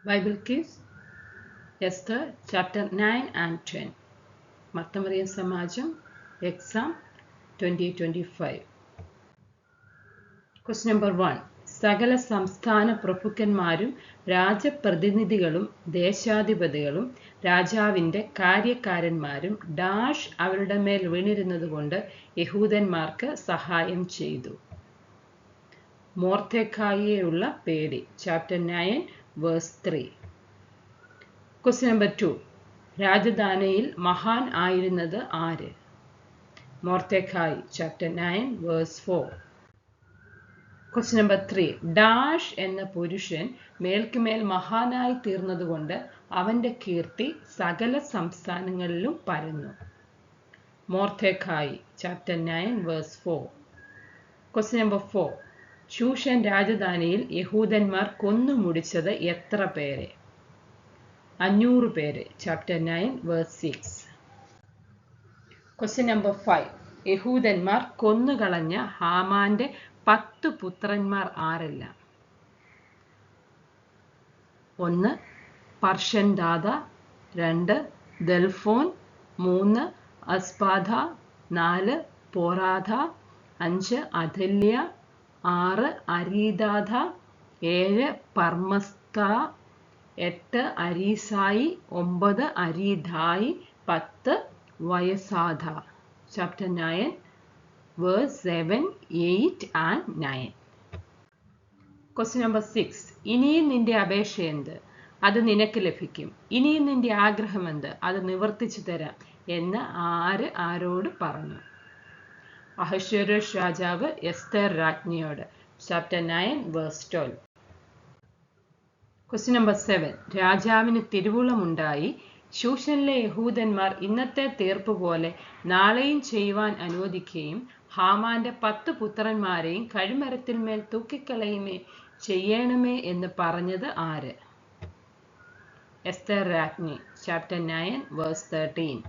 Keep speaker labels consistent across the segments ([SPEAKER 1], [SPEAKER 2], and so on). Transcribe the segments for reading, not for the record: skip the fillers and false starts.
[SPEAKER 1] Bible Quiz, Esther, Chapter 9 and 10. Mattamariyan Samajam, Exam 2025. Question number 1. സകല സംസ്ഥാന പ്രഭുക്കന്മാരും രാജപ്രതിനിധികളും ദേശാധിപതികളും രാജാവിൻ്റെ കാര്യക്കാരന്മാരും ഡാഷ് അവരുടെ മേൽ വീണിരുന്നതുകൊണ്ട് യഹൂദന്മാർക്ക് സഹായം ചെയ്തു. മോർദെഖായിയെയുള്ള പേടി. Chapter 9 verse 3. Question number 2. രാജധാനിയിൽ മഹാൻ ആയിരുന്നത് ആര്? Mordecai. Chapter 9 verse 4. Question number 3. Dash എന്ന പുരുഷൻ മേൽക്കുമേൽ മഹാനായി തീർന്നതുകൊണ്ട് അവന്റെ കീർത്തി സകല സംസ്ഥാനങ്ങളിലും പരന്നു. Mordecai. Chapter 9 verse 4. Question number 4. Shushan രാജധാനിയിൽ യഹൂദന്മാർ കൊന്നുമുടിച്ചത് എത്ര പേരെ? 500 പേരെ. Chapter 9 verse 6. Question number 5. യഹൂദന്മാർ കൊന്നുകളഞ്ഞ ഹാമാന്റെ 10 പുത്രന്മാർ ആരെല്ലാം? 1. Parshandatha, 2. Dalphon, 3. Aspatha, 4. Poratha, 5. Adalia, 6. Aridatha, 7. Parmashta, 8. Arisai, 9. Aridai, 10. Vajezatha. Chapter 9 verse 7, 8 and 9. Question number 6. ഇനിയും നിന്റെ അപേക്ഷ എന്ത്? അത് നിനക്ക് ലഭിക്കും. ഇനിയും നിന്റെ ആഗ്രഹം എന്ത്? അത് നിവർത്തിച്ചു തരാം എന്ന് ആരോട് പറഞ്ഞു? അഹശ്വേരോഷ് രാജാവ് എസ്തർ രാജ്ഞിയോട്. Chapter 9 verse 12. Question number 7. രാജാവിന് തിരുവുളമുണ്ടായി ശൂഷനിലെ യഹൂദന്മാർ ഇന്നത്തെ തീർപ്പ് പോലെ നാളെയും ചെയ്യുവാൻ അനുവദിക്കുകയും ഹാമാന്റെ 10 പുത്രന്മാരെയും കഴിമരത്തിന്മേൽ തൂക്കിക്കളയുമേ ചെയ്യണമേ എന്ന് പറഞ്ഞത് ആര്? എസ്തർ രാജ്ഞി. Chapter 9 verse 13.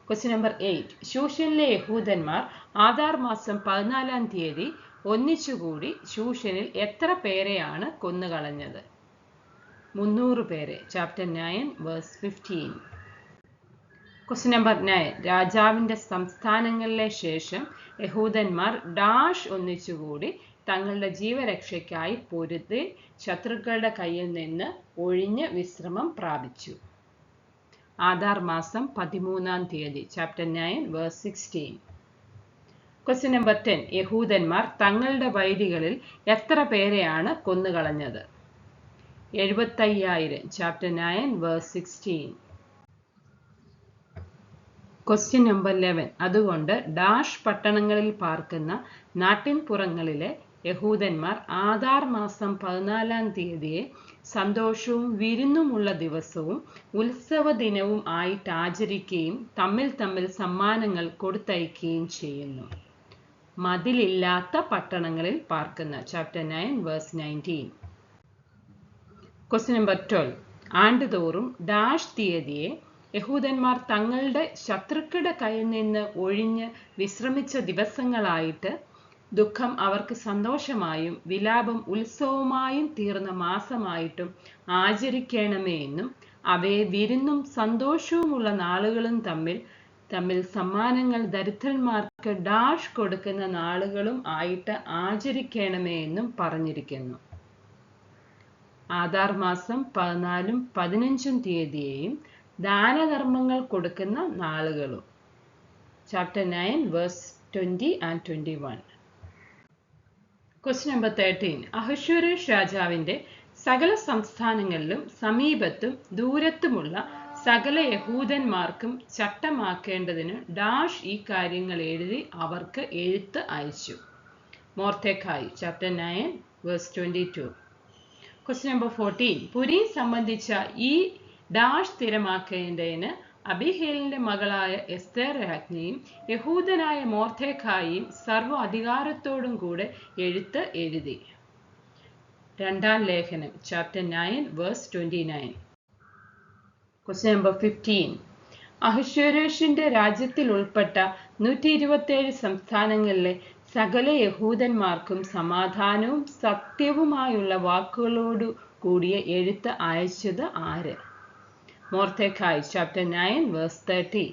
[SPEAKER 1] Question number 8. ശൂഷനിലെ യഹൂദന്മാർ ആദാർ മാസം 14-ാം തീയതി ഒന്നിച്ചുകൂടി ശൂഷനിൽ എത്ര പേരെയാണ് കൊന്നുകളഞ്ഞത്? 300 പേരെ. Chapter 9 verse 15. Question number 9. രാജാവിൻ്റെ സംസ്ഥാനങ്ങളിലെ ശേഷം യഹൂദന്മാർ ഡാഷ് ഒന്നിച്ചുകൂടി തങ്ങളുടെ ജീവരക്ഷയ്ക്കായി പൊരുതി ശത്രുക്കളുടെ കയ്യിൽ നിന്ന് ഒഴിഞ്ഞ് വിശ്രമം പ്രാപിച്ചു. ആദാർ മാസം 13-ാം തീയതി. Chapter 9 verse 16. Question number 10. യഹൂദന്മാർ തങ്ങളുടെ വൈരികളിൽ എത്ര പേരെയാണ് കൊന്നുകളഞ്ഞത്? 75,000. Chapter 9 verse 16. Question number 11. അതുകൊണ്ട് ഡാഷ് പട്ടണങ്ങളിൽ പാർക്കുന്ന നാട്ടിൻപുറങ്ങളിലെ യഹൂദന്മാർ ആദാർ മാസം 14-ാം തീയതിയെ സന്തോഷവും വിരുന്നുമുള്ള ദിവസവും ഉത്സവ ദിനവും ആയിട്ട് ആചരിക്കുകയും തമ്മിൽ സമ്മാനങ്ങൾ കൊടുത്തയക്കുകയും ചെയ്യുന്നു. മതിലില്ലാത്ത പട്ടണങ്ങളിൽ പാർക്കുന്ന. Chapter 9 verse 19. Question number 12. ആണ്ടുതോറും ഡാഷ് തീയതിയെ യഹൂദന്മാർ തങ്ങളുടെ ശത്രുക്കളുടെ കയ്യിൽ നിന്ന് ഒഴിഞ്ഞ് വിശ്രമിച്ച ദിവസങ്ങളായിട്ട് ദുഃഖം അവർക്ക് സന്തോഷമായും വിലാപം ഉത്സവമായും തീർന്ന മാസമായിട്ടും ആചരിക്കണമേ എന്നും അവയെ വിരുന്നും സന്തോഷവുമുള്ള നാളുകളും തമ്മിൽ സമ്മാനങ്ങൾ ദരിദ്രന്മാർക്ക് ഡാഷ് കൊടുക്കുന്ന നാളുകളും ആയിട്ട് ആചരിക്കണമേ എന്നും പറഞ്ഞിരിക്കുന്നു. ആദാർ മാസം 14-ഉം 15-ഉം തീയതിയെയും ദാനധർമ്മങ്ങൾ കൊടുക്കുന്ന നാളുകളും. Chapter 9 verse 20 and 21. Question number 13. Ahasuerus രാജാവിൻ്റെ സകല സംസ്ഥാനങ്ങളിലും സമീപത്തും ദൂരത്തുമുള്ള സകല യഹൂദന്മാർക്കും ചട്ടമാക്കേണ്ടതിന് ഡാഷ് ഈ കാര്യങ്ങൾ എഴുതി അവർക്ക് എഴുത്ത് അയച്ചു. Mordecai. Chapter 9 verse 22. Question number 14. പുരി സംബന്ധിച്ച ഈ ഡാഷ് സ്ഥിരമാക്കേണ്ടതിന് അബിഹേലിന്റെ മകളായ എസ്തർ രാജ്ഞിയും യഹൂദനായ മോർദെഖായിയും സർവ്വ അധികാരത്തോടും കൂടെ എഴുത്ത് എഴുതി. 2-ാം ലേഖനം. Chapter 9 verse 29. Question number 15. അഹശ്വേരോഷിന്റെ രാജ്യത്തിൽ ഉൾപ്പെട്ട 127 സംസ്ഥാനങ്ങളിലെ സകല യഹൂദന്മാർക്കും സമാധാനവും സത്യവുമായുള്ള വാക്കുകളോടു കൂടിയ എഴുത്ത് അയച്ചത് ആര്? Mordecai. Chapter 9 verse 30.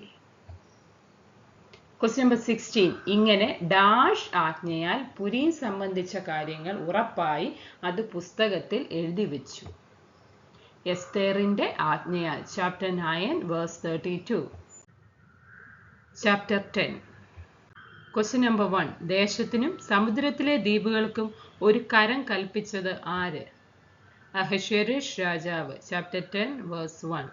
[SPEAKER 1] Question number 16. ഇങ്ങനെ ഡാഷ് ആജ്ഞയാൽ പുരീം സംബന്ധിച്ച കാര്യങ്ങൾ ഉറപ്പായി അത് പുസ്തകത്തിൽ എഴുതി വെച്ചു. എസ്തേറിന്റെ ആജ്ഞയാൽ. Chapter 9 verse 32. Chapter 10. Question number 1. ദേശത്തിനും സമുദ്രത്തിലെ ദ്വീപുകൾക്കും ഒരു കരം കൽപ്പിച്ചത് ആര്? അഹശ്വേരോഷ് രാജാവ്. Chapter 10 verse 1.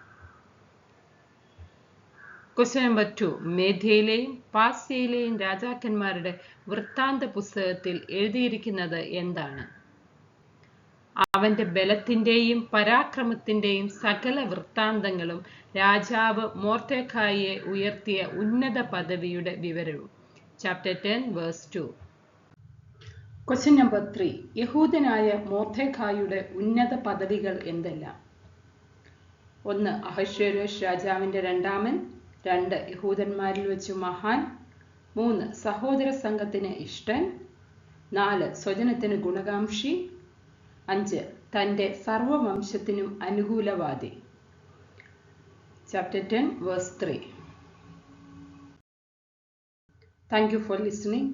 [SPEAKER 1] Question number 2. മേദ്യയിലെയും പാർസ്യയിലെയും രാജാക്കന്മാരുടെ വൃത്താന്ത പുസ്തകത്തിൽ എഴുതിയിരിക്കുന്നത് എന്താണ്? അവന്റെ ബലത്തിന്റെയും പരാക്രമത്തിന്റെയും സകല വൃത്താന്തങ്ങളും രാജാവ് മൊർദെഖായിയെ ഉയർത്തിയ ഉന്നത പദവിയുടെ വിവരവും. Chapter 10 verse 2. Question number 3. യഹൂദനായ മൊർദെഖായിയുടെ ഉന്നത പദവികൾ എന്തെല്ലാം? 1. അഹശ്വേരോഷ് രാജാവിന്റെ രണ്ടാമൻ. 2. യഹൂദന്മാരിൽ വെച്ച് മഹാൻ. 3. സഹോദര സംഘത്തിന് ഇഷ്ടൻ. 4. സ്വജനത്തിന് ഗുണകാംക്ഷി. 5. തന്റെ സർവവംശത്തിനും അനുകൂലവാദി. Chapter 10 verse 3. Thank you for listening.